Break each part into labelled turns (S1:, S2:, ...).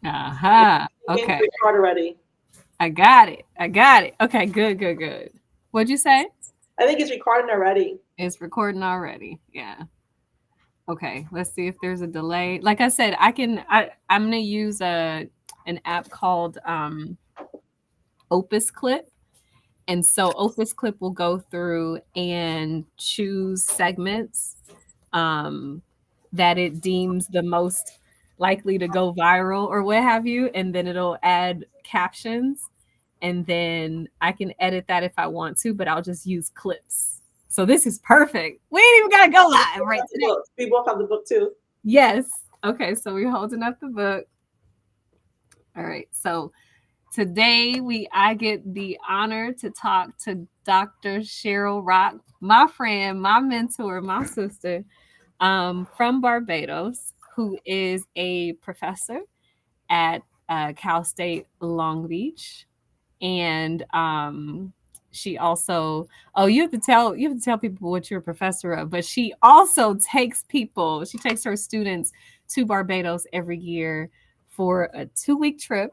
S1: Aha.
S2: Begin to
S1: Okay.
S2: record already.
S1: I got it. I got it. Okay, good, good, good. What'd you say?
S2: I think it's recording already.
S1: It's recording already. Yeah. Okay. Let's see if there's a delay. Like I said, I'm gonna use a an app called Opus Clip. And so Opus Clip will go through and choose segments um, that it deems the most likely to go viral or what have you. And then it'll add captions. And then I can edit that if I want to, but I'll just use clips. So this is perfect. We ain't even got to go live right today.
S2: We both have the book too.
S1: Yes. Okay. So we're holding up the book. All right. So today I get the honor to talk to Dr. Cheryl Rock, my friend, my mentor, my sister, from Barbados, who is a professor at Cal State Long Beach, and she also you have to tell people what you're a professor of, but she also she takes her students to Barbados every year for a 2-week trip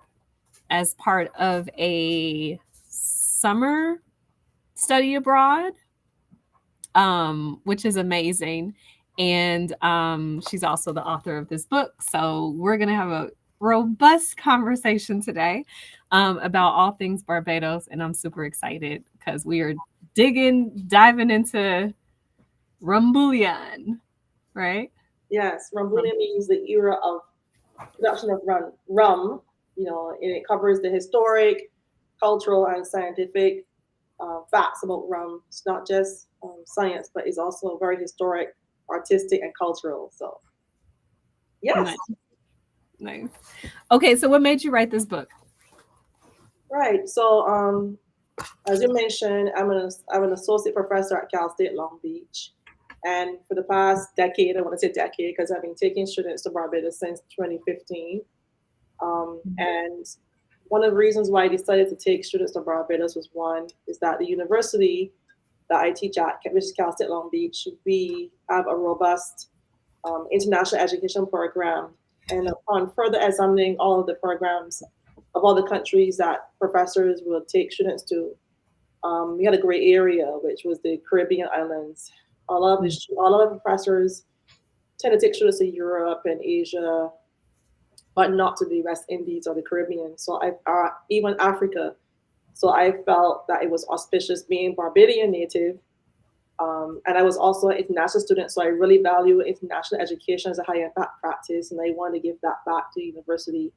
S1: as part of a summer study abroad, which is amazing. And she's also the author of this book. So we're going to have a robust conversation today about all things Barbados. And I'm super excited because we are diving into Rumbillion, right?
S2: Yes,
S1: Rum-
S2: Rumbillion means the era of production of rum. And it covers the historic, cultural, and scientific facts about rum. It's not just science, but it's also very historic, artistic, and cultural. So, yes,
S1: nice, nice. Okay, so what made you write this book?
S2: right. So, as you mentioned, I'm an associate professor at Cal State Long Beach. And for the past decade, I want to say decade because I've been taking students to Barbados since 2015. And one of the reasons why I decided to take students to Barbados was one is that the university that I teach at, which is Cal State Long Beach, we have a robust international education program. And upon further examining all of the programs of all the countries that professors will take students to, we had a great area, which was the Caribbean islands. A lot of the professors tend to take students to Europe and Asia, but not to the West Indies or the Caribbean. So even Africa. So I felt that it was auspicious being Barbadian native. And I was also an international student, so I really value international education as a high impact practice, and I wanted to give that back to university.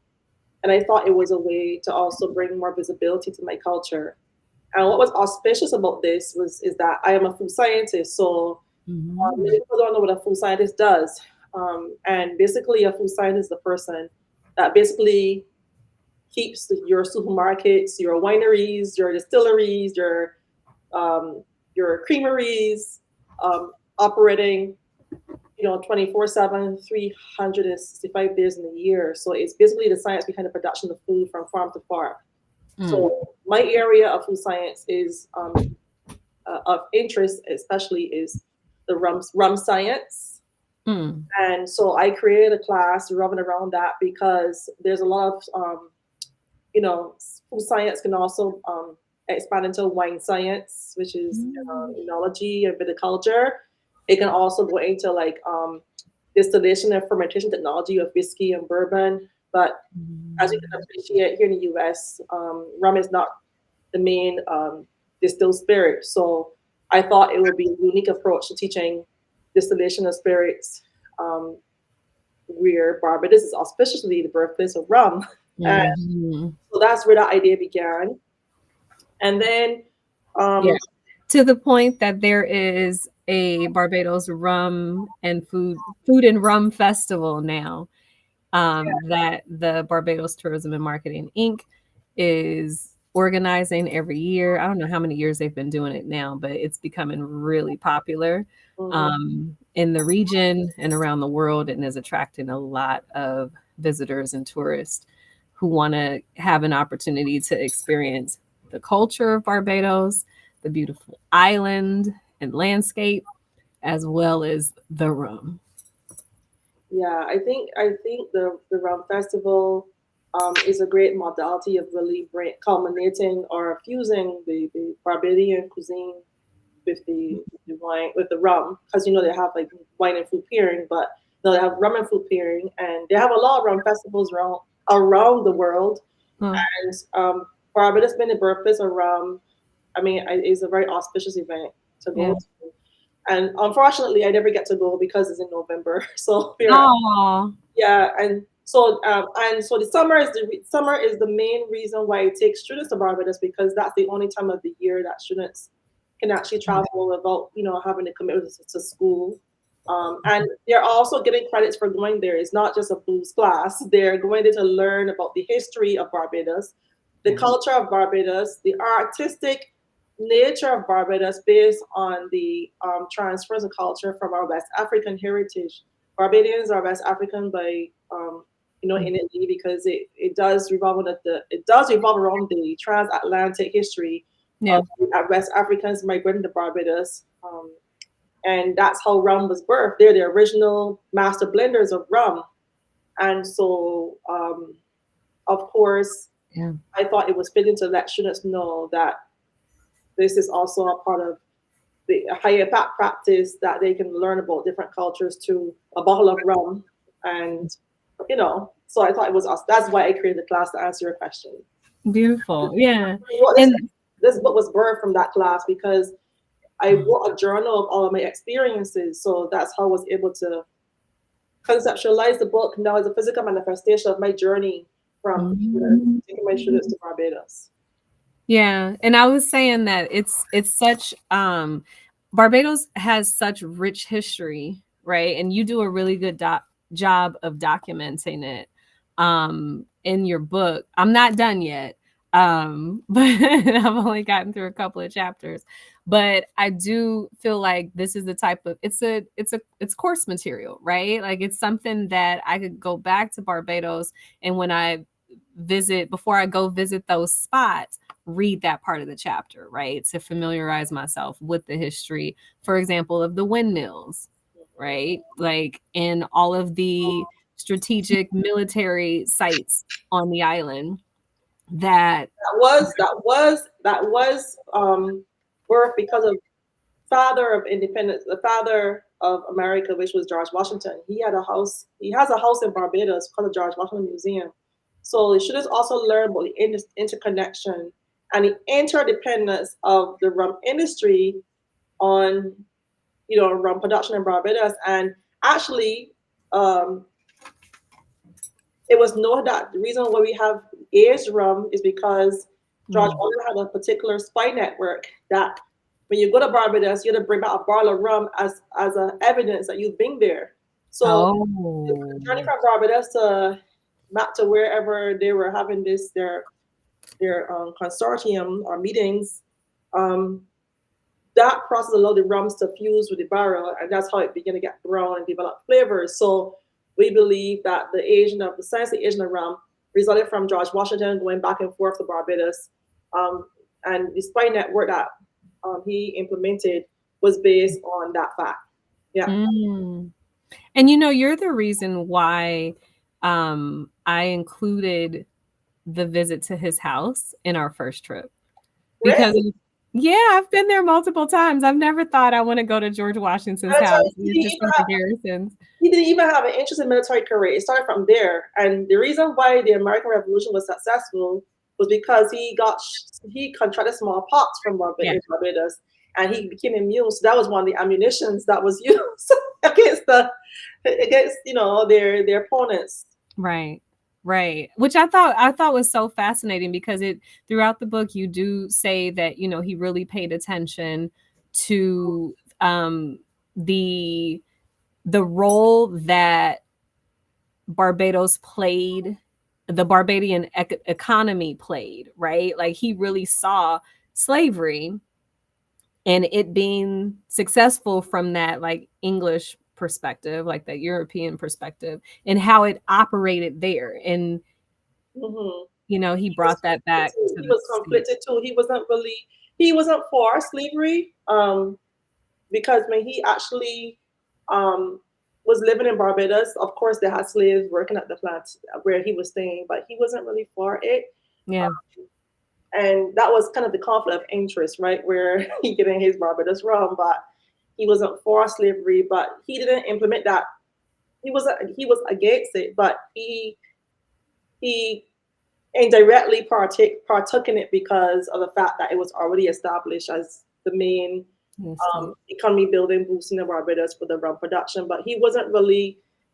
S2: And I thought it was a way to also bring more visibility to my culture. And what was auspicious about this is that I am a food scientist, so many
S1: Mhm.
S2: people don't know what a food scientist does. And basically, a food scientist is the person that basically keeps your supermarkets, your wineries, your distilleries, your creameries operating, 24/7, 365 days in a year. So it's basically the science behind the production of food from farm to farm.
S1: Mm,
S2: So my area of food science is of interest, especially is the rum science.
S1: mm,
S2: And so I created a class revolving around that because there's a lot of food science can also expand into wine science, which is
S1: mm,
S2: enology and viticulture. It can also go into like distillation and fermentation technology of whiskey and bourbon. But as you can
S1: mm.
S2: appreciate here in the US, rum is not the main distilled spirit. So I thought it would be a unique approach to teaching distillation of spirits, where Barbados is auspiciously the birthplace of rum. And
S1: Mhm.
S2: so that's where that idea began. And then,
S1: Yeah.
S2: um,
S1: To the point that there is a Barbados rum and food and rum festival now, that the Barbados Tourism and Marketing Inc. is organizing every year. I don't know how many years they've been doing it now, but it's becoming really popular
S2: mhm,
S1: in the region and around the world, and is attracting a lot of visitors and tourists who want to have an opportunity to experience the culture of Barbados, the beautiful island and landscape, as well as the rum.
S2: yeah, I think the rum festival. is a great modality of really culminating or fusing the Barbadian cuisine with the wine with the rum, because you know they have like wine and food pairing, but no, they have rum and food pairing, and they have a lot of rum festivals around the world.
S1: Huh.
S2: And Barbados being the birthplace of rum, I mean, it's a very auspicious event to
S1: Yeah.
S2: go to. And unfortunately, I never get to go because it's in November. So we're
S1: Oh,
S2: yeah, and so the summer is the main reason why it takes students to Barbados, because that's the only time of the year that students can actually travel without having to commit to school. And they're also getting credits for going there. It's not just a blues class. They're going there to learn about the history of Barbados, the culture of Barbados, the artistic nature of Barbados based on the transfers of culture from our West African heritage. Barbadians are West African by innately, because it does revolve on it does revolve around the transatlantic history
S1: yeah.
S2: of West Africans migrating to Barbados. And that's how rum was birthed. They're the original master blenders of rum. And so, of course,
S1: Yeah.
S2: I thought it was fitting to let students know that this is also a part of the higher impact practice, that they can learn about different cultures to a bottle of rum. And, so I thought it was us. That's why I created the class, to answer your question.
S1: Beautiful. Yeah.
S2: Well,
S1: And
S2: this book was birthed from that class, because I wrote a journal of all of my experiences. So that's how I was able to conceptualize the book now as a physical manifestation of my journey from
S1: Mhm.
S2: taking my students to Barbados.
S1: Yeah, and I was saying that it's such Barbados has such rich history, right? And you do a really good job of documenting it in your book. I'm not done yet. But I've only gotten through a couple of chapters. But I do feel like this is the type of it's course material, right? Like it's something that I could go back to Barbados, and when I visit before I go visit those spots, read that part of the chapter, right? To familiarize myself with the history, for example, of the windmills, right? Like in all of the strategic military sites on the island that
S2: That was birth because of father of independence, the father of America, which was George Washington. He had a house. He has a house in Barbados called the George Washington Museum. So the students also learn about the interconnection and the interdependence of the rum industry on rum production in Barbados. And actually, um, it was known that the reason why we have aged rum is because George
S1: mm,
S2: Washington had a particular spy network that when you go to Barbados, you have to bring back a bottle of rum as a evidence that you've been there. So the
S1: oh,
S2: journey from Barbados to back to wherever they were having their consortium or meetings, um, that process allowed the rums to fuse with the barrel, and that's how it began to get brown and develop flavors. So we believe that the science of the Asian rum resulted from George Washington going back and forth to Barbados, um, and the spy network that he implemented was based on that fact. Yeah.
S1: mm. And you're the reason why I included the visit to his house in our first trip. Because
S2: Really?
S1: yeah, I've been there multiple times. I've never thought I wanna go to George Washington's
S2: I tell
S1: house
S2: you,
S1: and to see the garrisons.
S2: he didn't even have an interest in military career. It started from there, and the reason why the American Revolution was successful was because he contracted smallpox from
S1: Yeah,
S2: Barbados, and he became immune. So that was one of the ammunitions that was used against their opponents.
S1: right, right. Which I thought was so fascinating because it throughout the book, you do say that, he really paid attention to, the role that Barbados played, the Barbadian economy played, right? Like he really saw slavery and it being successful from that like English perspective, like that European perspective, and how it operated there. And
S2: Hmm.
S1: he
S2: He was
S1: brought that back
S2: conflicted.
S1: to
S2: He
S1: the
S2: was
S1: state.
S2: conflicted too. He wasn't for slavery, because when he actually um, was living in Barbados. Of course, they had slaves working at the plant where he was staying, but he wasn't really for it.
S1: Yeah.
S2: And that was kind of the conflict of interest, right? Where he getting his Barbados rum, but he wasn't for slavery, but he didn't implement that. He was against it, but he indirectly partook in it because of the fact that it was already established as the main
S1: Yes.
S2: economy building boost in the Barbados for the rum production. But he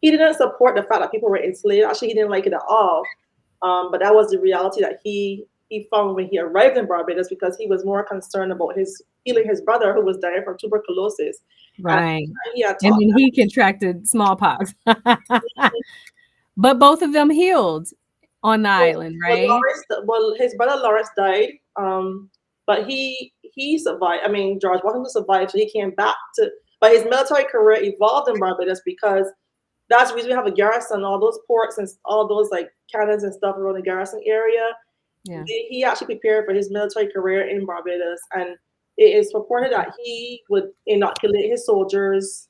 S2: didn't support the fact that people were enslaved. Actually, he didn't like it at all. But that was the reality that he found when he arrived in Barbados, because he was more concerned about his healing his brother who was dying from tuberculosis. And
S1: Right.
S2: he had
S1: And
S2: talked.
S1: then he contracted smallpox. But both of them healed on the island, right?
S2: His brother Lawrence died, but he survived. I mean, George Washington survived, so he came back to. But his military career evolved in Barbados because that's the reason we have a garrison, all those ports and all those like cannons and stuff around the garrison area.
S1: Yeah.
S2: He actually prepared for his military career in Barbados, and it is reported that he would inoculate his soldiers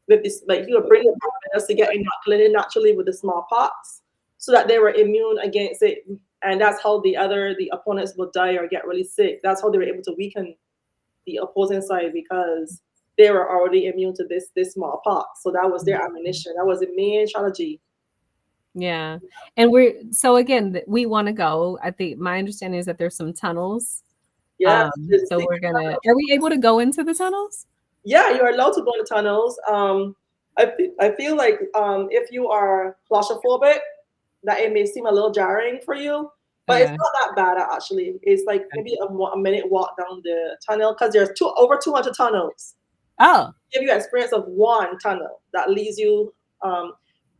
S2: with this, like he would bring them Barbados to get inoculated naturally with the smallpox, so that they were immune against it, and that's how the opponents would die or get really sick. That's how they were able to weaken the opposing side, because they were already immune to this smallpox. So that was their ammunition. That was the main strategy.
S1: Yeah. And we're so again, we want to go. I think my understanding is that there's some tunnels.
S2: Yes, the
S1: So we're
S2: secret
S1: gonna
S2: tunnel.
S1: are we able to go into the tunnels?
S2: Yeah, you're allowed to go in the tunnels. I feel like if you are claustrophobic, that it may seem a little jarring for you, but it's
S1: Okay.
S2: not that bad actually. It's like maybe a minute walk down the tunnel, because there's over 200 tunnels.
S1: Oh,
S2: Give you experience of one tunnel that leads you um,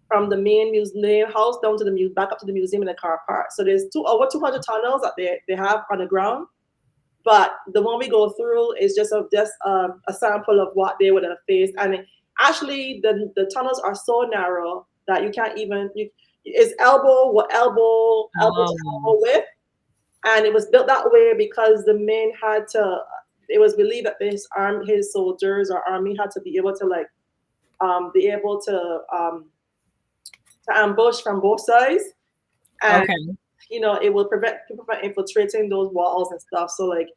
S2: from the main museum house down to back up to the museum in the car park. So there's over 200 tunnels that they have on the ground. But the one we go through is just a sample of what they would have faced. And actually, the tunnels are so narrow that you can't even it's elbow to
S1: oh,
S2: elbow width, and it was built that way because the men had to. It was believed that his soldiers or army had to be able to to ambush from both sides, and
S1: okay.
S2: it will prevent people from infiltrating those walls and stuff. So like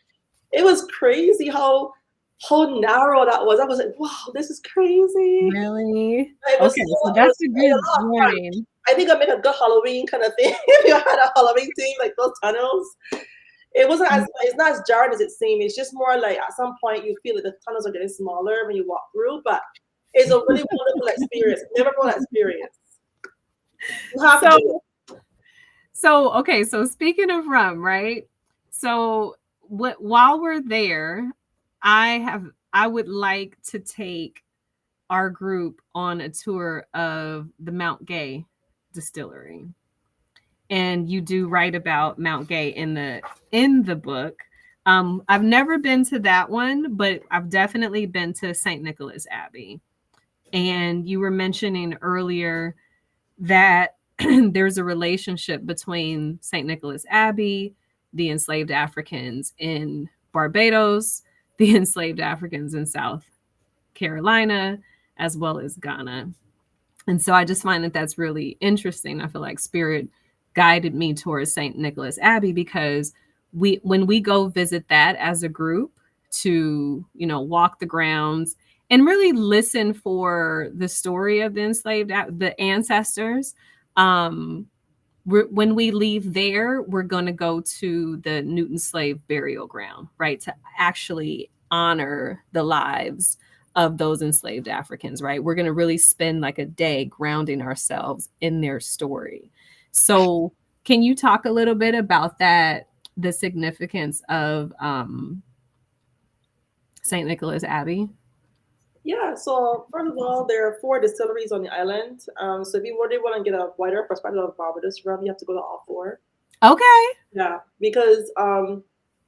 S2: it was crazy how narrow that was. I was like, wow, this is crazy.
S1: Really?
S2: It was
S1: Okay,
S2: so
S1: so
S2: it was
S1: that's a
S2: a
S1: good
S2: lot of fun.
S1: warning.
S2: I think I made a good Halloween kind of thing. If you had a Halloween theme like those tunnels, it's not as jarring as it seemed. It's just more like at some point you feel that the tunnels are getting smaller when you walk through, but it's a really wonderful experience. Memorable experience. You have to
S1: So
S2: do it.
S1: okay, so speaking of rum, right? So while we're there, I would like to take our group on a tour of the Mount Gay distillery. And you do write about Mount Gay in the book. I've never been to that one, but I've definitely been to St. Nicholas Abbey. And you were mentioning earlier that there's a relationship between St. Nicholas Abbey, the enslaved Africans in Barbados, the enslaved Africans in South Carolina, as well as Ghana. And so I just find that that's really interesting. I feel like Spirit guided me towards St. Nicholas Abbey because when we go visit that as a group to, walk the grounds and really listen for the story of the the ancestors, um, when we leave there, we're going to go to the Newton slave burial ground, right? To actually honor the lives of those enslaved Africans, right? We're going to really spend like a day grounding ourselves in their story. So, can you talk a little bit about that, the significance of St. Nicholas Abbey?
S2: Yeah, so first of all, there are four distilleries on the island. So if you really want to get a wider perspective of Barbados rum, you have to go to all four.
S1: Okay.
S2: Yeah, because for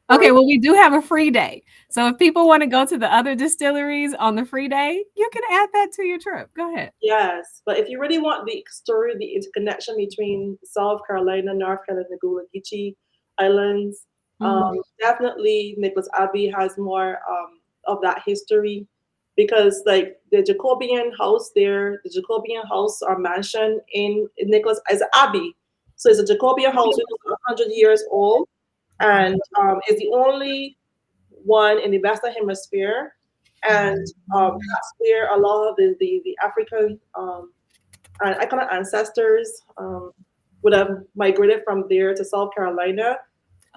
S1: Okay, well, we do have a free day. So if people want to go to the other distilleries on the free day, you can add that to your trip. Go ahead.
S2: yes, but if you really want the story, the interconnection between South Carolina, North Carolina, the Gula Geechee Islands,
S1: Mhm.
S2: definitely Nicholas Abbey has more of that history. because like the Jacobean house there, the Jacobean house or mansion in Nicholas is Abbey. So it's a Jacobean house which is 100 years old, and is the only one in the Western Hemisphere, and that's where a lot of the African and iconic ancestors would have migrated from there to South Carolina.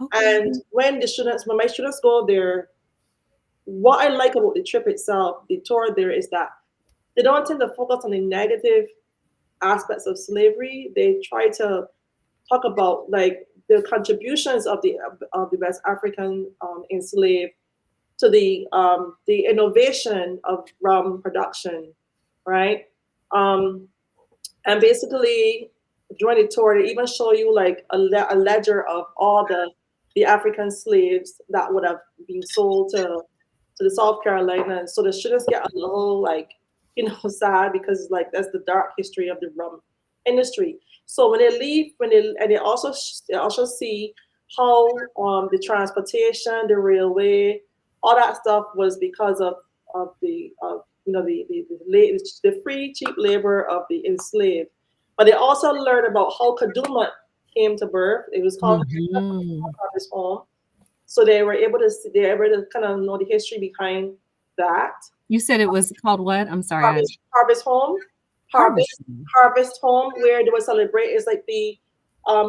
S1: Okay.
S2: And when my students go there, what I like about the trip itself, the tour there, is that they don't tend to focus on the negative aspects of slavery. They try to talk about like the contributions of the West African enslaved to the innovation of rum production, right? Um, and basically during the tour, they even show you like a ledger of all the African slaves that would have been sold to the South Carolina. So the students get a little like sad because like that's the dark history of the rum industry. So when they leave, when they and they also see how the transportation, the railway, all that stuff was because of the of the free cheap labor of the enslaved. But they also learned about how Kaduma came to birth. It was called
S1: Hmm.
S2: Harvest Home. So they were able to kind of know the history behind that.
S1: You said it was called what? I'm sorry. I
S2: Harvest Home,
S1: Harvest.
S2: Harvest Harvest Home, where they would celebrate. It's like the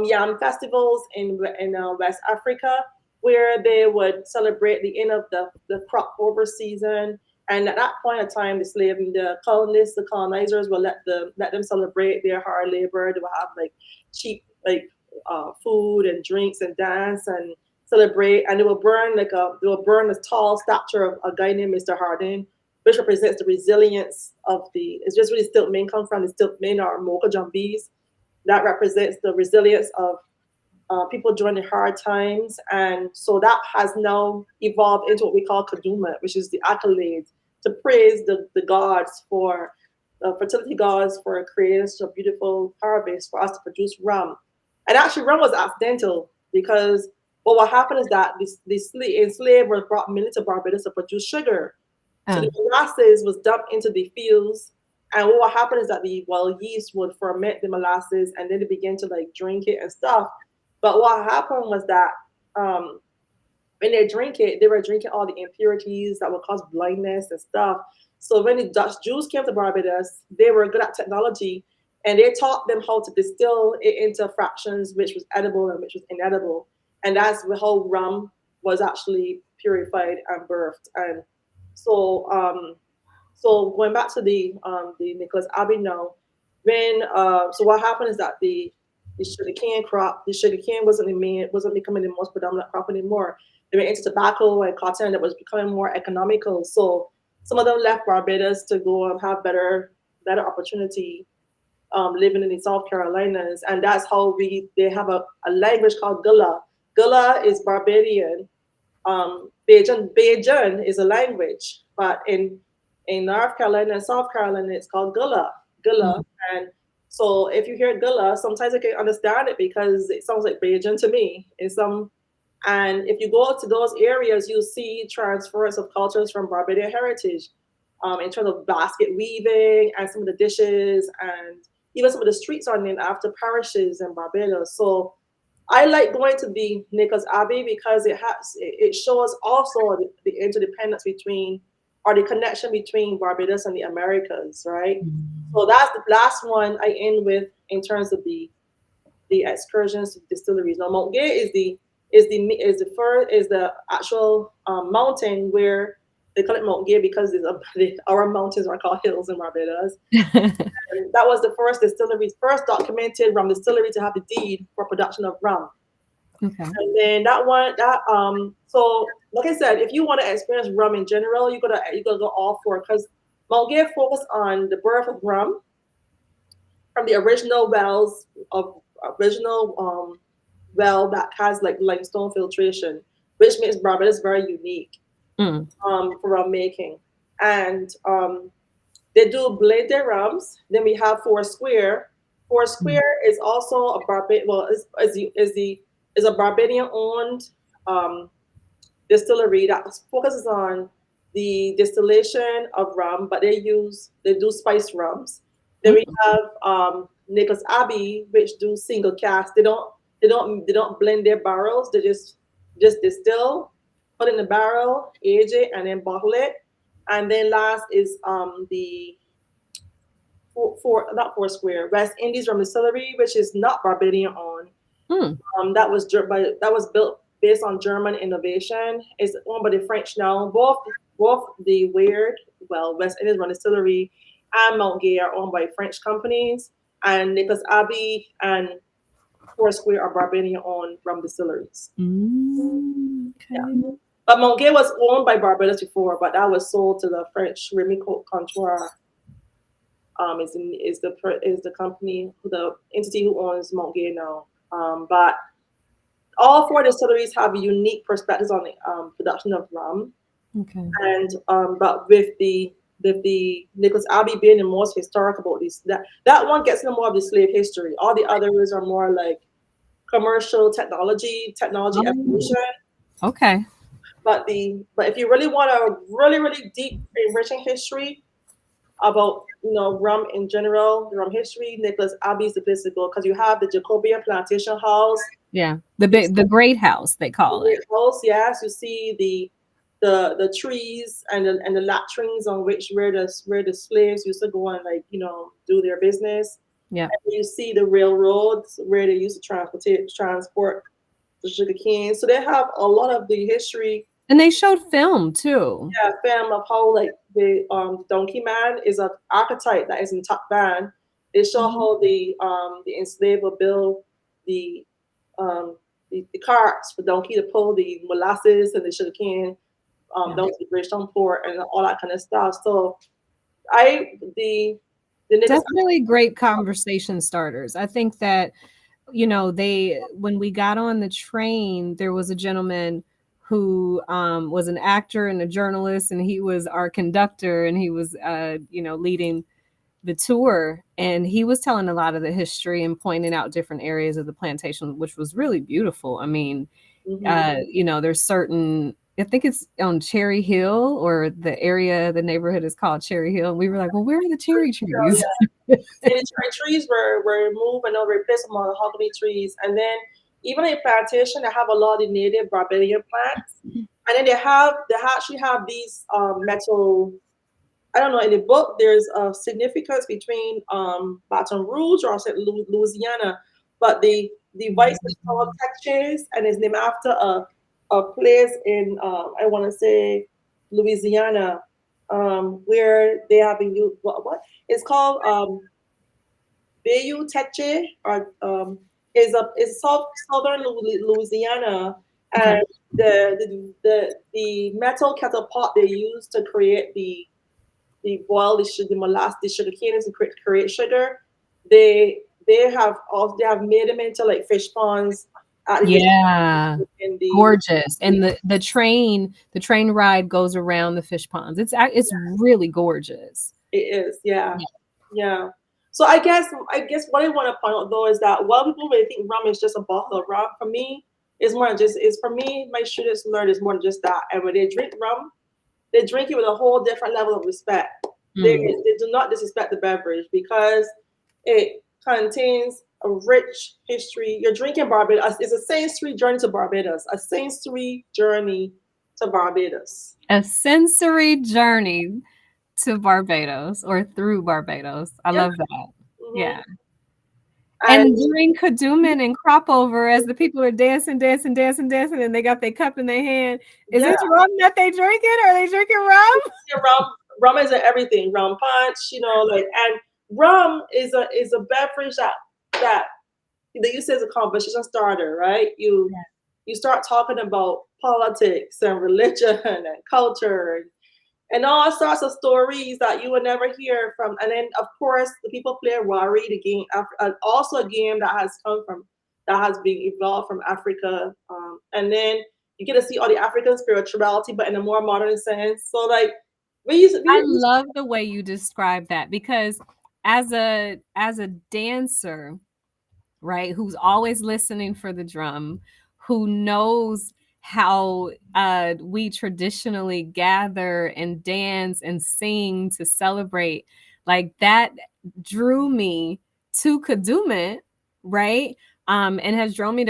S2: yam festivals in West Africa, where they would celebrate the end of the crop over season. And at that point of time, the colonists, the colonizers will let them celebrate their hard labor. They will have like cheap like food and drinks and dance and celebrate. And they will burn a tall statue of a guy named Mr. Hardin, which represents the resilience of it's just really stilt men come from the stilt men or Mocha Jumbies. That represents the resilience of people during the hard times. And so that has now evolved into what we call Kaduma, which is the accolades to praise the gods for the fertility gods for creating such a beautiful harvest for us to produce rum. And actually, rum was accidental because what happened is that the enslaved were brought mainly to Barbados to produce sugar. So
S1: Oh.
S2: the molasses was dumped into the fields, and what would happen is that the wild yeast would ferment the molasses, and then they begin to like drink it and stuff. But what happened was that um, when they drink it, they were drinking all the impurities that would cause blindness and stuff. So when the Dutch Jews came to Barbados, they were good at technology, and they taught them how to distill it into fractions, which was edible and which was inedible, and that's how rum was actually purified and birthed. And so, so going back to the Nicholas Abbey now, when so what happened is that the sugarcane crop, the sugarcane wasn't becoming the most predominant crop anymore. They went into tobacco and cotton that was becoming more economical. So some of them left Barbados to go and have better opportunity living in the South Carolinas, and that's how they have a language called Gullah. Gullah is Barbadian. Bajan is a language, but in North Carolina and South Carolina, it's called Gullah. Gullah,
S1: Mm.
S2: and so if you hear Gullah, sometimes I can understand it because it sounds like Bajan to me. And if you go to those areas, you'll see transference of cultures from Barbadian heritage, in terms of basket weaving and some of the dishes, and even some of the streets are named after parishes in Barbados. So I like going to the Nichols Abbey because it shows also the interdependence between or the connection between Barbados and the Americas, right?
S1: Mm.
S2: So that's the last one I end with in terms of the excursions to distilleries. Now Mount Gay is the actual mountain where they call it Mount Gay because our mountains are called hills in Barbados. And that was the first documented rum distillery to have the deed for production of rum.
S1: Okay.
S2: And then that one that so like I said, if you want to experience rum in general, you gotta go all four because Mount Gay focused on the birth of rum from the original wells of original well that has like limestone filtration, which makes Barbados very unique
S1: Mm.
S2: for rum making. And they do blended rums. Then we have Four Square. Four
S1: Mm.
S2: Square is also a Barbadian. Well, is a Barbadian owned um, distillery that focuses on the distillation of rum, but they do spiced rums. Then we
S1: Mm,
S2: have Nicholas Abbey, which do single cask. They don't blend their barrels. They just distill, put it in the barrel, age it, and then bottle it. And then last is the not Four Square West Indies Rum Distillery, which is not Barbadian owned.
S1: mm.
S2: That was built based on German innovation. It's owned by the French now. Both the West Indies Run Distillery and Mount Gay are owned by French companies, and Nicholas Abbey and Foursquare are Barbadian owned rum distilleries.
S1: Mm,
S2: Yeah.
S1: okay.
S2: But Mount Gay was owned by Barbados before, but that was sold to the French Remy Contour. Is the company, the entity who owns Mount Gay now. But all four distilleries have unique perspectives on the production of rum,
S1: Okay.
S2: and but with the Nicholas Abbey being the most historic about this, that one gets into more of the slave history. All the others are more like commercial technology
S1: Oh,
S2: evolution.
S1: okay.
S2: But if you really want a really deep enriching history about rum in general, the rum history, Nicholas Abbey is the place to go because you have the Jacobean Plantation House.
S1: Yeah.
S2: You
S1: The great house they call it.
S2: house, yes, you see the trees and the latrines on which where the slaves used to go and do their business.
S1: Yeah.
S2: And you see the railroads where they used to transport the sugar cane. So they have a lot of the history.
S1: And they showed film too.
S2: Yeah, film of how like the donkey man is an archetype that is in top band. They show
S1: Mhm.
S2: how the enslaved will build the the carts for donkey to pull the molasses and the sugar cane
S1: Yeah.
S2: down to the Bridgetown port and all that kind of stuff. So I the niggas.
S1: Definitely great conversation starters. I think that, they when we got on the train, there was a gentleman who was an actor and a journalist, and he was our conductor, and he was, leading the tour, and he was telling a lot of the history and pointing out different areas of the plantation, which was really beautiful. I mean,
S2: Mhm.
S1: there's certain, I think it's on Cherry Hill, or the area, the neighborhood is called Cherry Hill. And we were like, well, where are the cherry
S2: So,
S1: trees?
S2: yeah. And the cherry trees were removed and replaced with mahogany trees. And then even in plantation, they have a lot of the native Barbadian plants. And then they actually have these metal. I don't know. In the book, there's a significance between Baton Rouge or Louisiana, but the vice is called Texas and is named after a place in I want to say Louisiana, where they have been used. What it's called Bayou Teche, or is southern Louisiana,
S1: Okay.
S2: and the metal kettle pot they use to create the molasses, the sugar cane to create sugar. They have made them into like fish ponds at the
S1: Yeah.
S2: in the
S1: Gorgeous. And the train ride goes around the fish ponds. It's really gorgeous.
S2: it is, yeah. Yeah. So I guess what I want to point out though is that while people may think rum is just a bottle of rum, for me, it's more than just it's for me, my students learn is more than just that. And when they drink rum, they drink it with a whole different level of respect.
S1: Mm.
S2: They do not disrespect the beverage because it contains a rich history. You're drinking Barbados. It's a sensory journey to Barbados. A sensory journey to Barbados.
S1: A sensory journey to Barbados, or through Barbados. I
S2: Yeah.
S1: love that.
S2: Hmm.
S1: Yeah.
S2: And
S1: And during Kadooman and crop over, as the people are dancing, dancing, dancing, dancing, and they got their cup in their hand, is
S2: yeah,
S1: this rum that they drinking? Are they drinking rum?
S2: rum is everything. Rum punch, and rum is a beverage that they use as a conversation starter, right? You start talking about politics and religion and culture and all sorts of stories that you would never hear from. And then, of course, the people play Wari, the game, also a game that has been evolved from Africa. And then you get to see all the African spirituality, but in a more modern sense. So, like,
S1: I
S2: we
S1: love the way you describe that, because as a dancer, right, who's always listening for the drum, who knows how we traditionally gather and dance and sing to celebrate, like that drew me to Kadooment, right? And has drawn me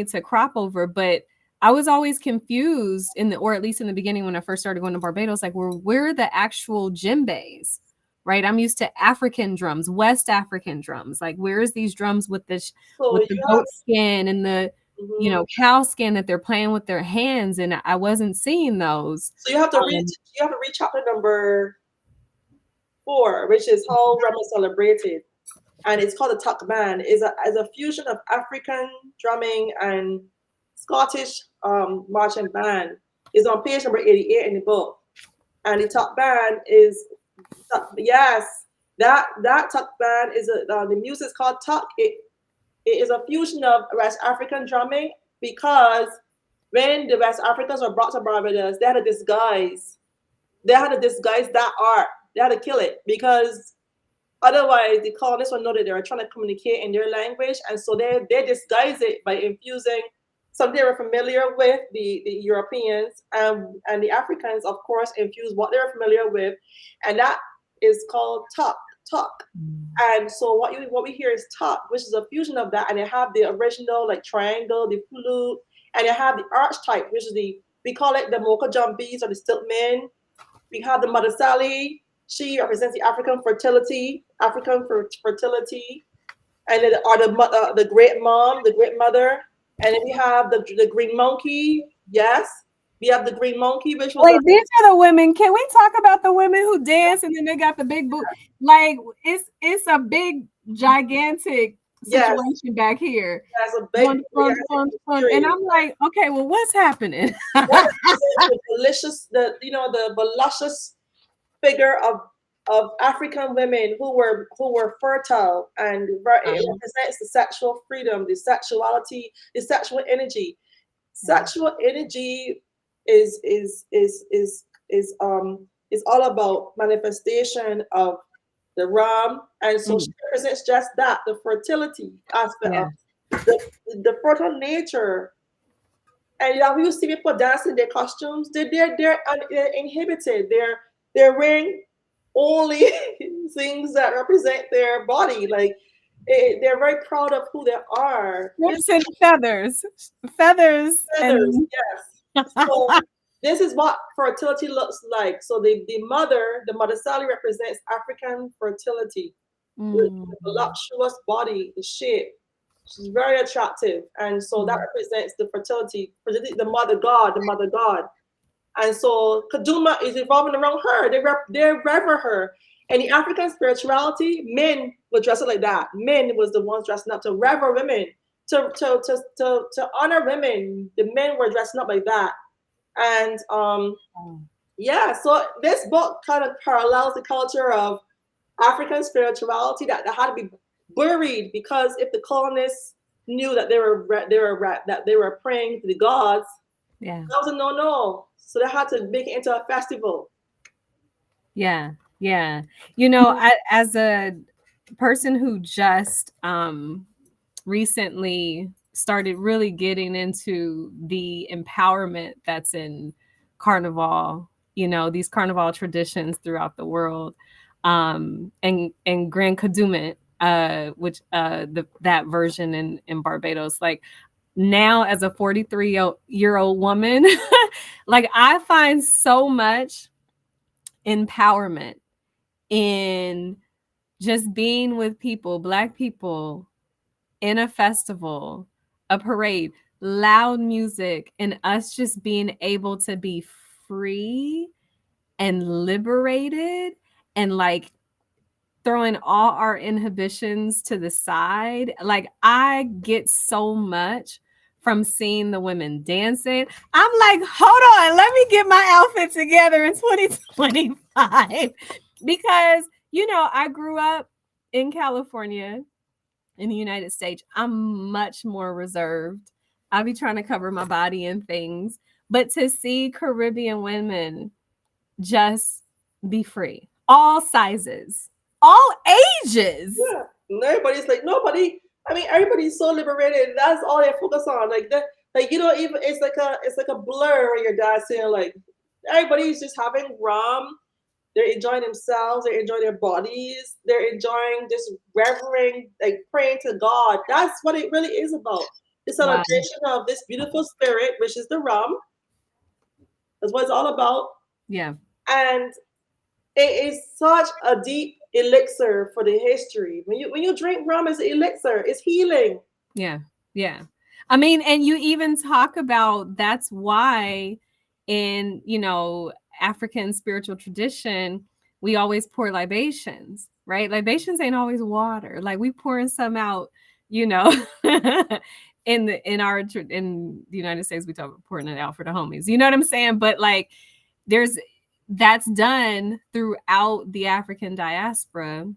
S1: to crop over. But I was always confused in the, or at least in the beginning when I first started going to Barbados, like where are the actual djembes, right? I'm used to African drums, West African drums. Like where's these drums with this
S2: So
S1: with
S2: you
S1: the
S2: have
S1: goat skin and the
S2: mhm.
S1: cow skin that they're playing with their hands, and I wasn't seeing those.
S2: So you have to read
S1: Um,
S2: chapter number 4, which is how Ram is celebrated, and it's called the Tuck Band. Is a fusion of African drumming and Scottish marching band. Is on page number 88 in the book, and the Tuck Band is yes, that Tuck Band is the music is called Tuck. It is a fusion of West African drumming because when the West Africans were brought to Barbados, they had to disguise. They had to disguise that art. They had to kill it because otherwise the colonists would know that they were trying to communicate in their language, and so they disguise it by infusing something they were familiar with, the Europeans and the Africans, of course, infuse what they were familiar with, and that is called talk. And so what we hear is talk, which is a fusion of that, and they have the original like triangle, the flute, and they have the archetype, which is the we call it the Mocha Jumbies or the Stiltmen. We have the Mother Sally. She represents the African fertility, and then the great mom, the great mother, and then we have the green monkey. Yes, we have the green monkey, which was a
S1: Wait, these are the women. Can we talk about the women who dance and then they got the big boot? Like it's a big gigantic
S2: yes,
S1: situation back here.
S2: yes, a big
S1: Fun, fun, fun, fun. And
S2: period.
S1: I'm like, okay, well, what's happening?
S2: That represents the delicious, the voluptuous figure of African women who were fertile, and it represents the sexual freedom, the sexuality, the sexual energy. Sexual energy is is is is is is all about manifestation of the Ram, and so she
S1: Mm,
S2: represents just that, the fertility aspect of
S1: yeah.
S2: the the fertile nature. And when you see people dancing in their costumes, they're inhibited. They're wearing only things that represent their body. Like they're very proud of who they are. This
S1: Strips and feathers. Feathers
S2: feathers,
S1: and
S2: yes. So this is what fertility looks like. So the mother Sally represents African fertility, the
S1: Mm,
S2: voluptuous body, the shape. She's very attractive, and so that
S1: mm,
S2: represents the fertility, the mother god, the mother god. And so Kaduma is evolving around her. They rever her. And the African spirituality, men were dressed like that. Men was the ones dressing up to rever women, to honor women. The men were dressing up like that. And
S1: mm.
S2: yeah, so this book kind of parallels the culture of African spirituality that had to be buried because if the colonists knew that they were praying to the gods,
S1: Yeah.
S2: that was a no. So they had to make it into a festival.
S1: Yeah. Yeah. You know, as a person who just recently started really getting into the empowerment that's in carnival, you know, these carnival traditions throughout the world, and Grand Kadooment, which that version in Barbados, like now as a 43-year-old woman, like I find so much empowerment in just being with people, Black people, in a festival, a parade, loud music, and us just being able to be free and liberated and like throwing all our inhibitions to the side. Like I get so much from seeing the women dancing. I'm like, hold on, let me get my outfit together in 2025 because you know, I grew up in California in the United States. I'm much more reserved. I be trying to cover my body and things, but to see Caribbean women just be free, all sizes, all ages.
S2: Yeah. And everybody's like, nobody, I mean, everybody's so liberated. That's all they focus on. Like, Like you don't even. It's like a blur where your dad's saying like everybody's just having rum. They're enjoying themselves. They're enjoying their bodies. They're enjoying just revering, like praying to God. That's what it really is about. The
S1: Wow.
S2: celebration of this beautiful spirit, which is the rum. That's what it's all about.
S1: Yeah.
S2: And it is such a deep elixir for the history. When you drink rum, it's an elixir. It's healing.
S1: Yeah. Yeah. I mean, and you even talk about that's why in, African spiritual tradition, we always pour libations, right? Libations ain't always water. Like we pouring some out, you know, in the United States, we talk about pouring it out for the homies. You know what I'm saying? But like there's that's done throughout the African diaspora,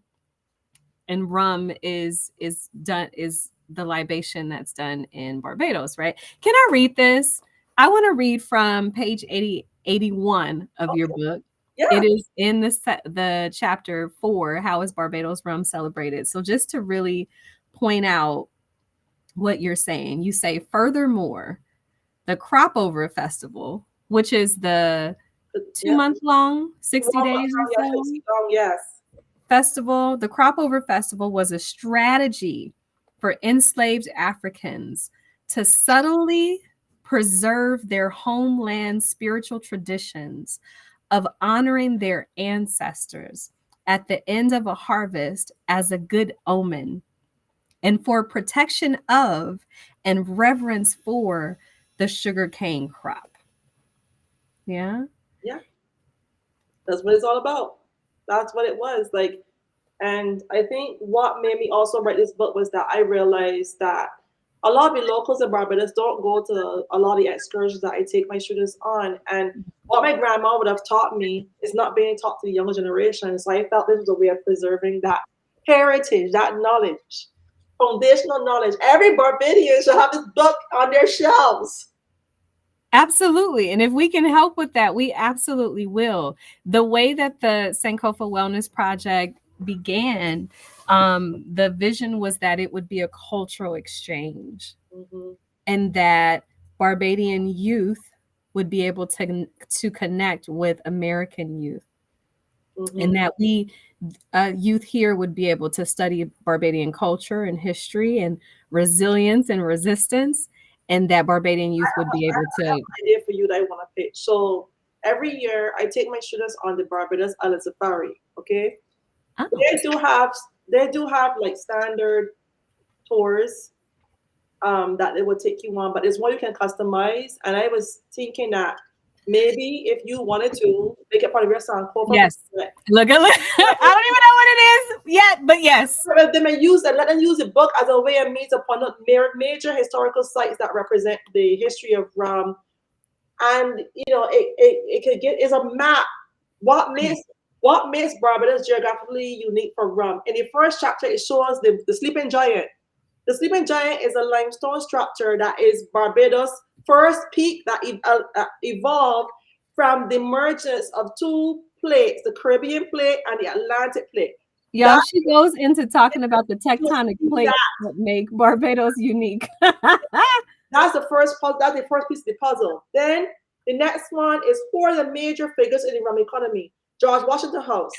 S1: and rum is the libation that's done in Barbados, right? Can I read this? I want to read from page 81 of your
S2: Okay.
S1: book.
S2: Yeah.
S1: It is in the chapter 4, how is Barbados rum celebrated? So just to really point out what you're saying, you say, furthermore, the crop over festival, which is the two
S2: Yeah.
S1: month long, 60
S2: Rum,
S1: days or
S2: yeah,
S1: so
S2: yes.
S1: festival, the crop over festival was a strategy for enslaved Africans to subtly preserve their homeland spiritual traditions of honoring their ancestors at the end of a harvest as a good omen, and for protection of and reverence for the sugarcane crop. Yeah.
S2: Yeah. That's what it's all about. That's what it was. Like, and I think what made me also write this book was that I realized that a lot of the locals in Barbados don't go to a lot of the excursions that I take my students on. And what my grandma would have taught me is not being taught to the younger generation. So I felt this was a way of preserving that heritage, that knowledge, foundational knowledge. Every Barbadian should have this book on their shelves.
S1: Absolutely. And if we can help with that, we absolutely will. The way that the Sankofa Wellness Project began, the vision was that it would be a cultural exchange,
S2: Mm-hmm,
S1: and that Barbadian youth would be able to connect with American youth,
S2: mm-hmm,
S1: and that we youth here would be able to study Barbadian culture and history and resilience and resistance, and that Barbadian youth would be able
S2: I have
S1: to.
S2: an idea for you that I want to pitch. So every year I take my students on the Barbados Island Safari. Okay,
S1: Oh,
S2: they do have like standard tours that they would take you on, but there's one you can customize. And I was thinking that maybe if you wanted to make it part of your Sankofa
S1: yes. Look. I don't even know what it is yet, but yes.
S2: they may use and let them use the book as a way of means upon major historical sites that represent the history of and it could get is a map. What makes what makes Barbados geographically unique for rum? In the first chapter, it shows the sleeping giant. The sleeping giant is a limestone structure that is Barbados' first peak that evolved from the emergence of two plates, the Caribbean plate and the Atlantic plate.
S1: Y'all,
S2: That
S1: she goes into talking about the
S2: you
S1: tectonic
S2: see
S1: plates
S2: that
S1: that make Barbados unique.
S2: that's the first puzzle. That's the first piece of the puzzle. Then the next one is who are the major figures in the rum economy? George Washington House.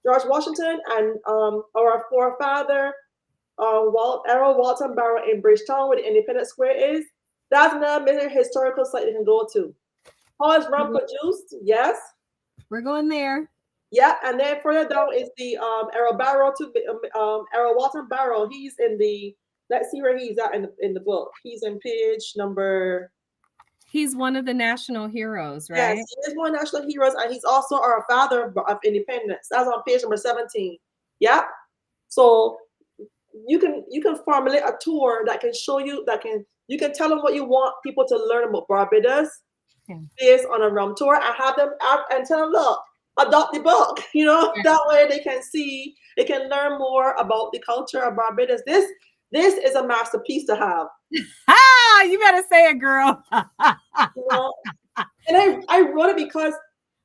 S2: George Washington and our forefather Errol Walton Barrow in Bridgetown, where the Independence Square is. That's another major historical site you can go to. How is rum produced? Yes.
S1: We're going there.
S2: Yeah, and then further down is the Errol Barrow to Errol Walton Barrow. He's in the let's see where he's at in the book. He's in page number.
S1: He's one of the national heroes,
S2: Yes,
S1: right?
S2: he is one of national heroes, and he's also our father of independence. That's on page number 17. Yeah. So you can formulate a tour that can show you that can you can tell them what you want people to learn about Barbados
S1: Yeah.
S2: based on a rum tour and have them out and tell them, look, adopt the book. That way they can see, they can learn more about the culture of Barbados. This is a masterpiece to have.
S1: Ah, you better say it, girl.
S2: You know, and I wrote it because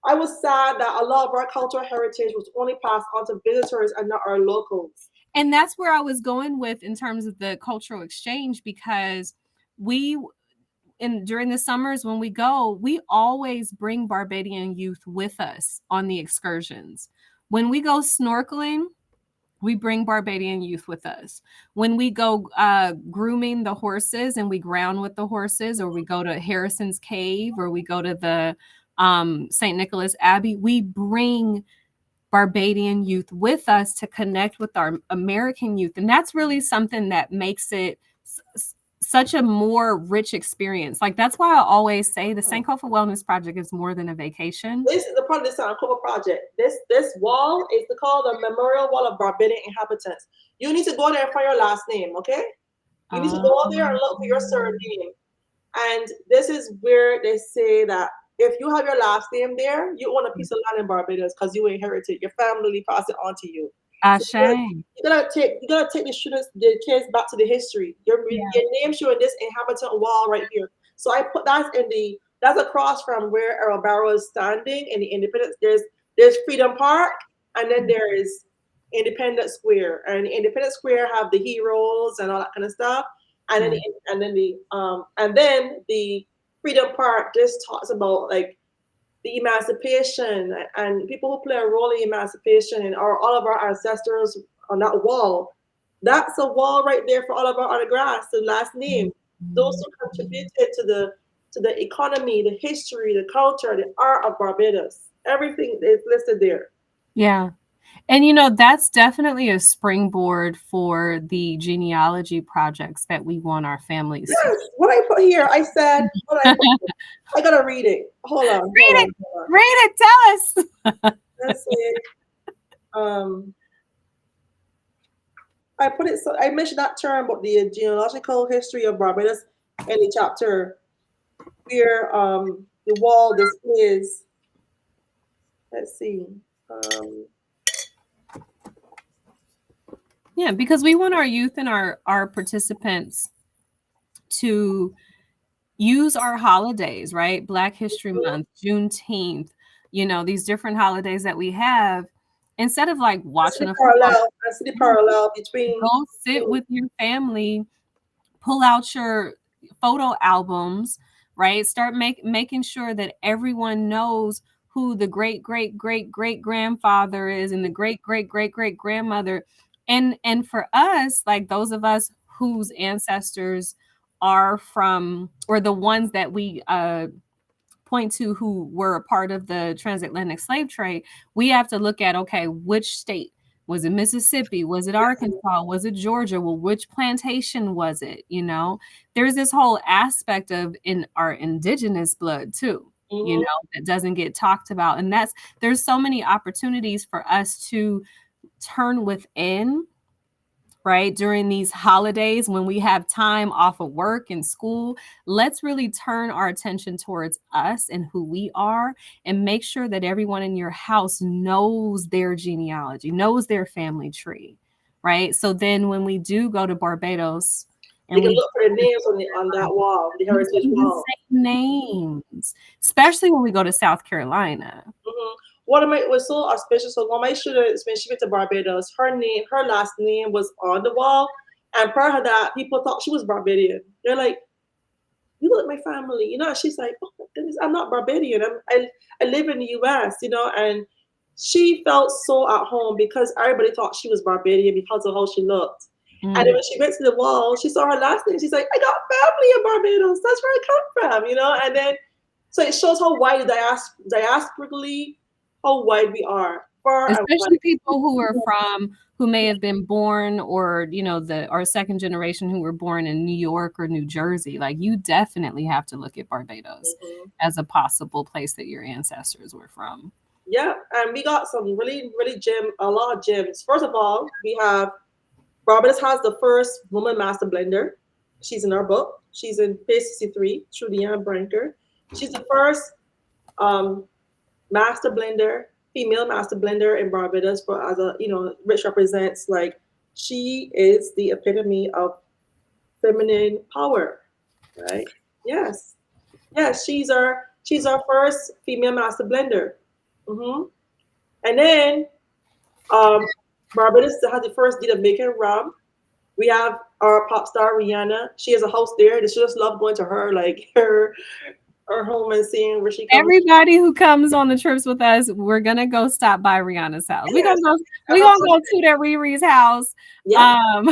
S2: I was sad that a lot of our cultural heritage was only passed on to visitors and not our locals.
S1: And that's where I was going with in terms of the cultural exchange, because we in during the summers when we go, we always bring Barbadian youth with us on the excursions. When we go snorkeling, we bring Barbadian youth with us. When we go grooming the horses and we ground with the horses, or we go to Harrison's Cave, or we go to the St. Nicholas Abbey, we bring Barbadian youth with us to connect with our American youth. And that's really something that makes it such a more rich experience. Like, that's why I always say the Sankofa Wellness Project is more than a vacation.
S2: This is the part of the Sankofa project. This wall is called the Memorial Wall of Barbadian Inhabitants. You need to go there for your last name, okay? You need to go there and look for your surname. And this is where they say that if you have your last name there, you own a piece of land in Barbados because you inherited. Your family passed it on to you. So you gotta take the students, the kids back to the history. Your name showing this inhabitant wall right here. So I put that's across from where Earl Barrow is standing in the Independence. There's Freedom Park, and then there is Independence Square. And Independence Square have the heroes and all that kind of stuff. And then the Freedom Park just talks about like the emancipation and people who play a role in emancipation, and all of our ancestors on that wall. That's a wall right there for all of our autographs, the last name. Those who contributed to the economy, the history, the culture, the art of Barbados. Everything is listed there.
S1: Yeah. And that's definitely a springboard for the genealogy projects that we want our families to.
S2: Yes, what I put here, I said, I gotta read it. Hold on.
S1: Read it. Tell us.
S2: Let's see. I put it. So I mentioned that term about the genealogical history of Barbados in the chapter where the wall displays. Let's see.
S1: Yeah, because we want our youth and our participants to use our holidays, right? Black History Month, Juneteenth, these different holidays that we have. Instead of like watching a
S2: parallel, I see the parallel between.
S1: Go sit with your family, pull out your photo albums, right? Start making sure that everyone knows who the great great great great grandfather is and the great great great great grandmother. And for us, like those of us whose ancestors are from, or the ones that we point to who were a part of the transatlantic slave trade, we have to look at, okay, which state? Was it Mississippi? Was it Arkansas? Was it Georgia? Well, which plantation was it? There's this whole aspect of in our indigenous blood too, that doesn't get talked about. And there's so many opportunities for us to turn within, right? During these holidays, when we have time off of work and school, let's really turn our attention towards us and who we are, and make sure that everyone in your house knows their genealogy, knows their family tree, right? So then when we do go to Barbados,
S2: and you can look for the names on that wall, the heritage wall.
S1: Names, especially when we go to South Carolina.
S2: What was so auspicious. So one of my students, when she went to Barbados, her last name was on the wall, and prior to that, people thought she was Barbadian. They're like, "You look like my family," She's like, "Oh my goodness, I'm not Barbadian. I live in the U.S." And she felt so at home because everybody thought she was Barbadian because of how she looked. And then when she went to the wall, she saw her last name. She's like, "I got family in Barbados. That's where I come from," And then, so it shows how wide diasporically, how wide we are.
S1: Especially people who may have been born, or our second generation who were born in New York or New Jersey. Like, you definitely have to look at Barbados as a possible place that your ancestors were from.
S2: Yeah, and we got some really, really a lot of gems. First of all, we have Barbados has the first woman master blender. She's in our book. She's in page 63, Trudianne Branker. She's the first master blender, female master blender in Barbados, which represents, like, she is the epitome of feminine power, right? Yes, she's our first female master blender. And then Barbados has the first deed of making rum. We have our pop star Rihanna. She has a house there. They just love going to her, like her home and seeing where she comes.
S1: Everybody who comes on the trips with us, we're gonna go stop by Rihanna's house. We're
S2: Yes,
S1: gonna go.
S2: at
S1: We're
S2: her
S1: gonna go
S2: birthday.
S1: to that Riri's house.
S2: Yeah.
S1: Um,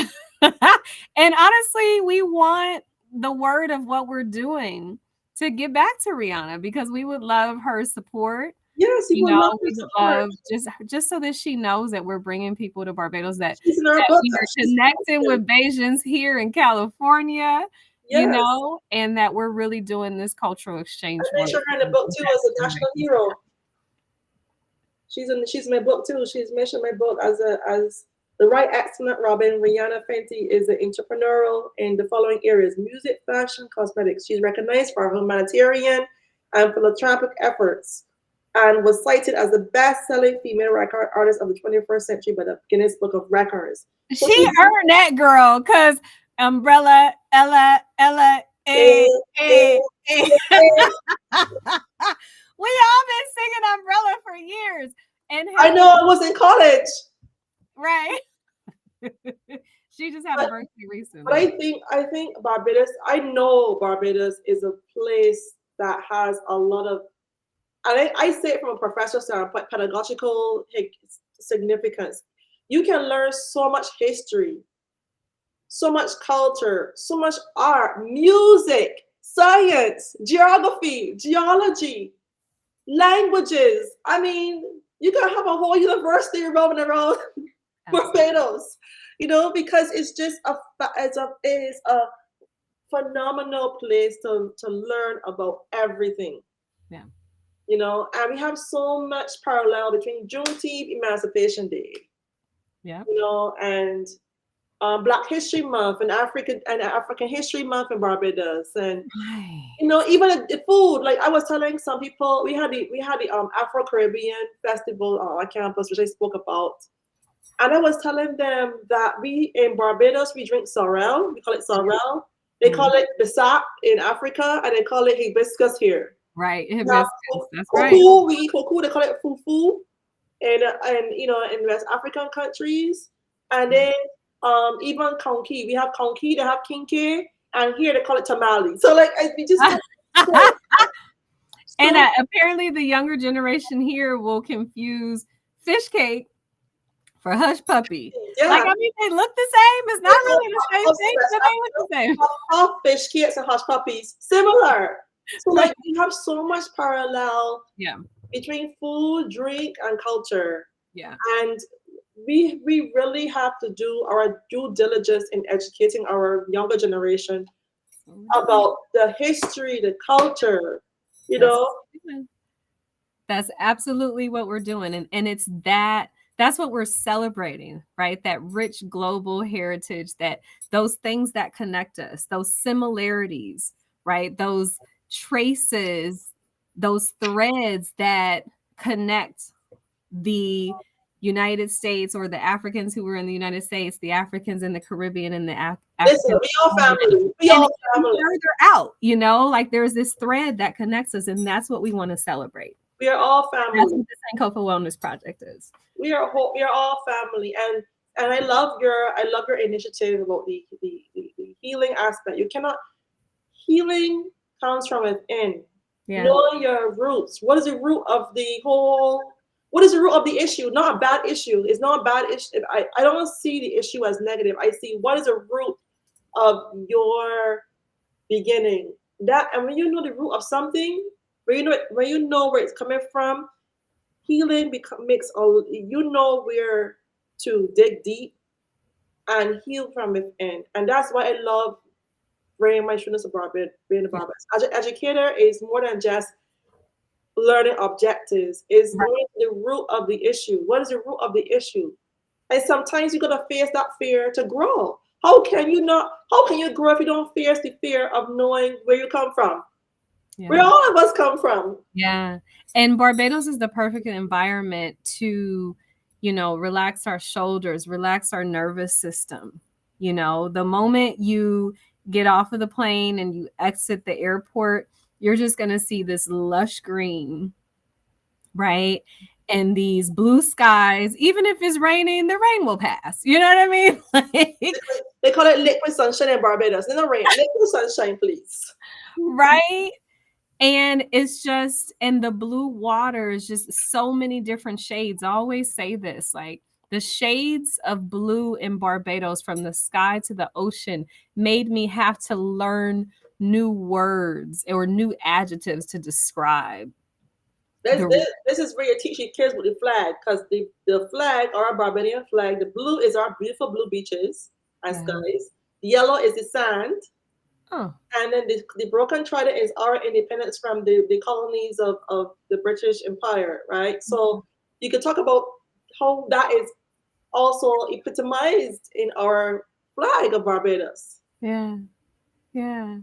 S1: and honestly, we want the word of what we're doing to get back to Rihanna because we would love her support.
S2: Yes, you
S1: You
S2: will love
S1: know,
S2: her
S1: we would
S2: support.
S1: love just so that she knows that we're bringing people to Barbados
S2: She's in our
S1: that
S2: book.
S1: we are
S2: She's
S1: connecting
S2: awesome.
S1: with Bajans here in California, you
S2: Yes.
S1: know, and that we're really doing this cultural
S2: I
S1: exchange work
S2: mentioned her in the
S1: and
S2: book too as a national
S1: impacting
S2: hero. She's in my book too. She's mentioned my book as the right excellent Robin. Rihanna Fenty is an entrepreneurial in the following areas: music, fashion, cosmetics. She's recognized for her humanitarian and philanthropic efforts and was cited as the best-selling female record artist of the 21st century by the Guinness Book of Records. So
S1: She earned that girl because Umbrella, Ella,
S2: eh, eh,
S1: eh.
S2: eh.
S1: We all been singing Umbrella for years. And
S2: I
S1: hell,
S2: know I was in college,
S1: right? She just had a
S2: but
S1: birthday
S2: But
S1: recently.
S2: I think Barbados. I know Barbados is a place that has a lot of, and I say it from a professional standpoint, pedagogical significance. You can learn so much history, so much culture, so much art, music, science, geography, geology, languages. I mean, you can have a whole university roaming around
S1: Absolutely.
S2: Barbados, because it's just it is a phenomenal place to learn about everything,
S1: Yeah.
S2: and we have so much parallel between Juneteenth, Emancipation Day,
S1: Yeah.
S2: and Black History Month and African History Month in Barbados, and
S1: Right.
S2: even the food. Like I was telling some people, we had the Afro Caribbean Festival on our campus, which I spoke about, and I was telling them that we in Barbados we drink sorrel. We call it sorrel. They call
S1: Mhm.
S2: it bisap in Africa, and they call it hibiscus here.
S1: Right.
S2: We have
S1: Hibiscus. That's right.
S2: cocoa. We eat cocoa. They call it fufu, and in West African countries, and
S1: Yeah.
S2: then even konki. We have konki. They have kinke, and here they call it tamale. So like we just have so
S1: And
S2: so
S1: apparently, the younger generation here will confuse fish cake for hush puppy. Like,
S2: yeah.
S1: I mean, they look the same. It's not really the same thing, but they look the same.
S2: Half fish cakes and hush puppies similar. So
S1: Right.
S2: like we have so much parallel
S1: Yeah.
S2: between food, drink, and culture,
S1: Yeah.
S2: and we really have to do our due diligence in educating our younger generation
S1: So we're doing.
S2: about the history, the culture. You
S1: That's
S2: know,
S1: what we're doing. That's absolutely what we're doing. And it's that's what we're celebrating, right? That rich global heritage, that those things that connect us, those similarities, right? Those traces, those threads that connect the United States or the Africans who were in the United States, the Africans in the Caribbean, and the
S2: listen,
S1: Africans
S2: we all family. We
S1: and
S2: all
S1: even
S2: family.
S1: further out, like there's this thread that connects us, and that's what we want to celebrate.
S2: We are all
S1: That's
S2: family.
S1: what the Sankofa Wellness Project is.
S2: We are all family, and I love your initiative about the healing aspect. You cannot Healing comes from within.
S1: Yeah.
S2: Knowing your roots. What is the root of the whole? What is the root of the issue? Not a bad issue. It's not a bad issue. I don't see the issue as negative. I see what is the root of your beginning. And when you know the root of something, when you know where it's coming from, healing makes all where to dig deep and heal from within. And that's why I love bringing my students abroad, being a
S1: Yeah.
S2: barber. As an educator is more than just learning objectives, is
S1: Right.
S2: knowing the root of the issue. What is the root of the issue? And sometimes you gotta face that fear to grow. How can you grow if you don't face the fear of knowing where you come from? Where
S1: Yeah.
S2: all of us come from.
S1: Yeah. And Barbados is the perfect environment to, relax our shoulders, relax our nervous system. The moment you get off of the plane and you exit the airport, you're just going to see this lush green, right? and these blue skies. Even if it's raining, the rain will pass. You know what I mean? Like,
S2: They call it liquid sunshine in Barbados. In the rain, liquid sunshine, please.
S1: right? And it's just, and the blue water is just so many different shades. I always say this, like the shades of blue in Barbados from the sky to the ocean made me have to learn new words or new adjectives to describe
S2: This,
S1: the
S2: this, this is where you teach your kids with the flag, because the flag, our Barbadian flag, the blue is our beautiful blue beaches and
S1: yeah.
S2: skies. The yellow is the sand,
S1: Oh.
S2: and then the broken trident is our independence from the colonies of the British Empire, right? So you can talk about how that is also epitomized in our flag of Barbados.
S1: Yeah. Yeah.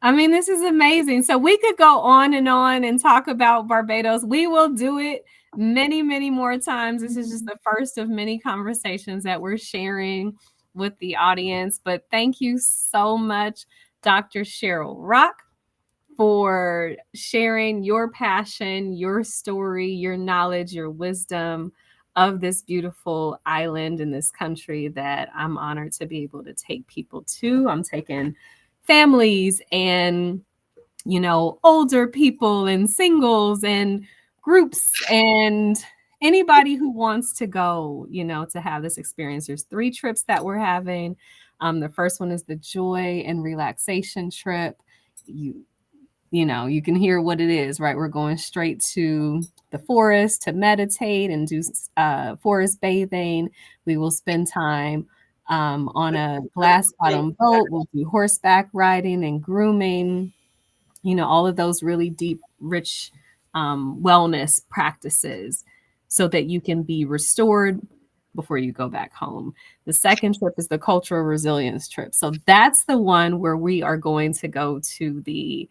S1: I mean, this is amazing. So we could go on and talk about Barbados. We will do it many, many more times. This is just the first of many conversations that we're sharing with the audience. But thank you so much, Dr. Cheryl Rock, for sharing your passion, your story, your knowledge, your wisdom of this beautiful island in this country that I'm honored to be able to take people to. I'm taking families and, older people and singles and groups and anybody who wants to go, to have this experience. There's 3 trips that we're having. The first one is the joy and relaxation trip. You you can hear what it is, right? We're going straight to the forest to meditate and do forest bathing. We will spend time on a glass bottom boat. We'll do horseback riding and grooming, all of those really deep, rich wellness practices so that you can be restored before you go back home. The second trip is the cultural resilience trip. So that's the one where we are going to go to the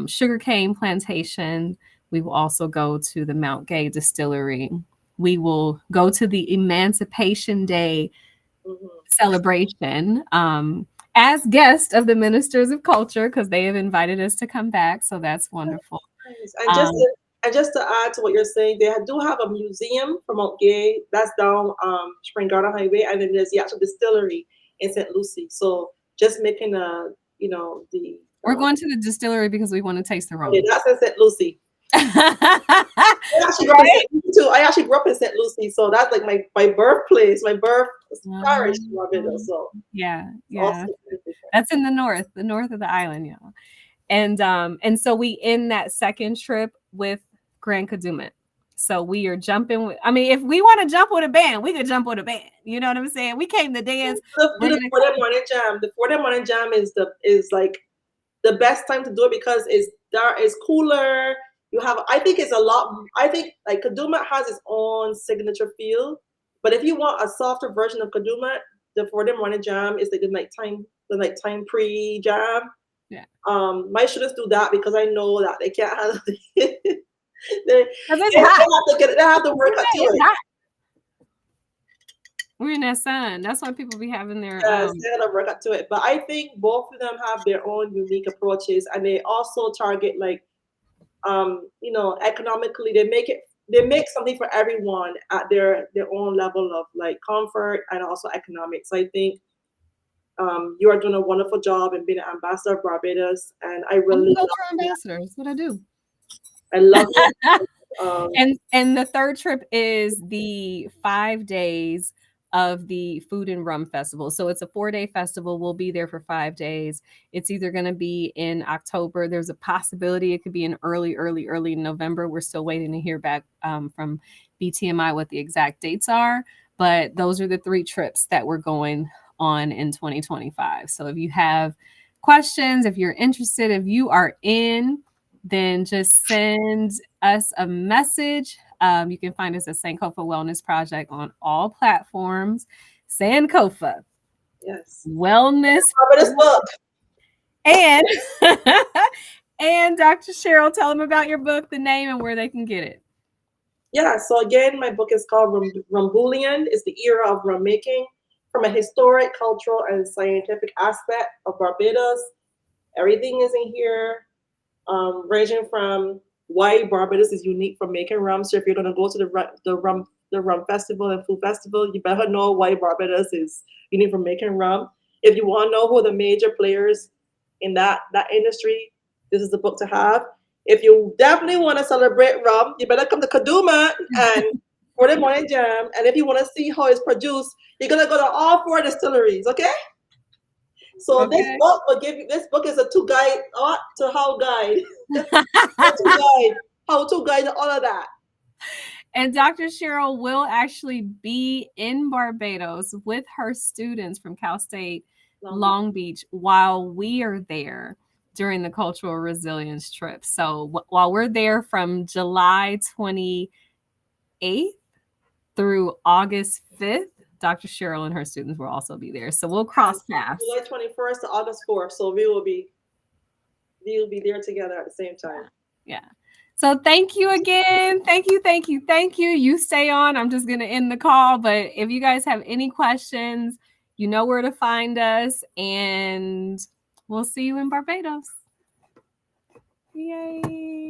S1: sugarcane plantation. We will also go to the Mount Gay distillery. We will go to the Emancipation Day
S2: Mhm.
S1: celebration as guest of the Ministers of Culture because they have invited us to come back. So that's wonderful.
S2: Nice.
S1: Um,
S2: And just to add to what you're saying, they do have a museum from Mount Gay that's down Spring Garden Highway, and then there's the actual distillery in St. Lucie. So just making the
S1: we're going to the distillery because we want to taste the
S2: okay,
S1: rum.
S2: that's in St. Lucie. I actually grew up in
S1: Right?
S2: St. Lucie too. I actually grew up in St. Lucie, so that's like my birthplace, my birth parish, Barbados. So
S1: Yeah,
S2: it's
S1: yeah.
S2: also different.
S1: That's in the north of the island, yeah. And so we end that second trip with Grand Kadooment. So we are jumping with, I mean, if we want to jump with a band, we could jump with a band. You know what I'm saying? We came to dance.
S2: Do
S1: We're
S2: the
S1: gonna
S2: 4 day morning jam. The 4 day morning jam is like the best time to do it because it's dark, it's cooler. You have, I think it's a lot. I think like Kadooment has its own signature feel, but if you want a softer version of Kadooment, the 4 day morning jam is like the nighttime pre jam.
S1: yeah.
S2: My students do that because I know that they can't handle
S1: Because it's
S2: they
S1: hot.
S2: they have to work up to
S1: It's
S2: it.
S1: hot. We're in that sun. That's why people be having their
S2: Yes, they gotta work up to it. But I think both of them have their own unique approaches, and they also target like economically. They make something for everyone at their own level of like comfort and also economics. I think you are doing a wonderful job in being an ambassador of Barbados, and I
S1: I'm
S2: really
S1: a cultural
S2: love that.
S1: ambassador. That's what I do.
S2: I love it. Um,
S1: And the third trip is the 5 days of the Food and Rum Festival. So it's a 4-day festival. We'll be there for 5 days. It's either going to be in October. There's a possibility it could be in early November. We're still waiting to hear back from BTMI what the exact dates are. But those are the 3 trips that we're going on in 2025. So if you have questions, if you're interested, if you are in, then just send us a message. You can find us at Sankofa Wellness Project on all platforms. Sankofa
S2: yes,
S1: Wellness
S2: Barbados book.
S1: and and Dr. Cheryl, tell them about your book, the name, and where they can get it.
S2: Yeah, so again, my book is called Rumbillion. It's the era of rum making from a historic, cultural, and scientific aspect of Barbados. Everything is in here, ranging from why Barbados is unique from making rum. So if you're gonna go to the rum festival and food festival, you better know why Barbados is unique from making rum. If you want to know who the major players in that industry, this is the book to have. If you definitely want to celebrate rum, you better come to Kaduma and for the morning jam. And if you want to see how it's produced, you're gonna go to all four distilleries. Okay. So this
S1: Okay.
S2: book will give you. This book is a to guide to how guide. How to guide. How to guide all of that.
S1: And Dr. Cheryl will actually be in Barbados with her students from Cal State
S2: Long Beach.
S1: Long Beach while we are there during the cultural resilience trip. So while we're there from July 28th through August 5th, Dr. Cheryl and her students will also be there. So we'll
S2: And
S1: cross paths.
S2: July 21st to August 4th. So we will be there together at the same time.
S1: Yeah. So thank you again. Thank you, thank you, thank you. You stay on. I'm just going to end the call. But if you guys have any questions, you know where to find us. And we'll see you in Barbados. Yay.